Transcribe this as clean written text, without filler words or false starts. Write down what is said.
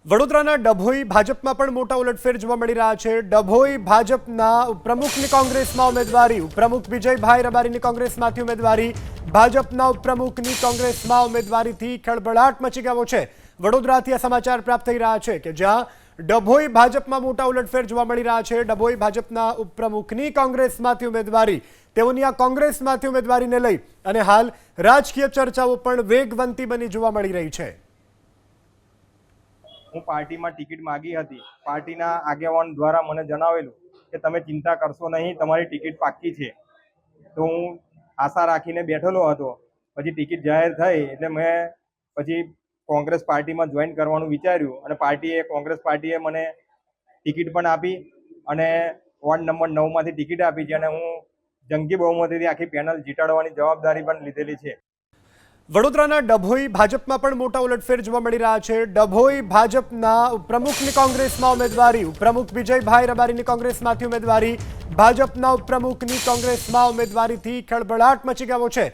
વડોદરાના ડભોઈ ભાજપમાં પણ મોટા ઉલટફેર જોવા મળી રહ્યા છે। ડભોઈ ભાજપના ઉપપ્રમુખની કોંગ્રેસમાં ઉમેદવારી, ઉપપ્રમુખ વિજયભાઈ રબારીની કોંગ્રેસમાંથી ઉમેદવારી, ભાજપના ઉપપ્રમુખની કોંગ્રેસમાં ઉમેદવારીથી ખળભળાટ મચી ગયો છે। વડોદરાથી આ સમાચાર પ્રાપ્ત થઈ રહ્યા છે કે જ્યાં ડભોઈ ભાજપમાં મોટા ઉલટફેર જોવા મળી રહ્યા છે। ડભોઈ ભાજપના ઉપપ્રમુખની કોંગ્રેસમાંથી ઉમેદવારી, તેઓની આ કોંગ્રેસમાંથી ઉમેદવારીને લઈ અને હાલ રાજકીય ચર્ચાઓ પણ વેગવંતી બની જોવા મળી રહી છે। હું પાર્ટીમાં ટિકિટ માંગી હતી। પાર્ટીના આગેવાન દ્વારા મને જણાવેલું કે તમે ચિંતા કરશો નહીં, તમારી ટિકિટ પાક્કી છે। તો હું આશા રાખીને બેઠેલો હતો। પછી ટિકિટ જાહેર થઈ એટલે મેં પછી કોંગ્રેસ પાર્ટીમાં જોઈન કરવાનું વિચાર્યું અને કોંગ્રેસ પાર્ટીએ મને ટિકિટ પણ આપી અને વોર્ડ નંબર 9માંથી ટિકિટ આપી છે અને હું જંગી બહુમતીથી આખી પેનલ જીતાડવાની જવાબદારી પણ લીધેલી છે। વડોદરાના ડભોઈ ભાજપમાં પણ મોટા ઉલટફેર જોવા મળી રહ્યા છે। ડભોઈ ભાજપના ઉપપ્રમુખની કોંગ્રેસમાં ઉમેદવારી, ઉપપ્રમુખ વિજયભાઈ રબારીની કોંગ્રેસમાંથી ઉમેદવારી, ભાજપના ઉપપ્રમુખની કોંગ્રેસમાં ઉમેદવારીથી ખળભળાટ મચી ગયો છે।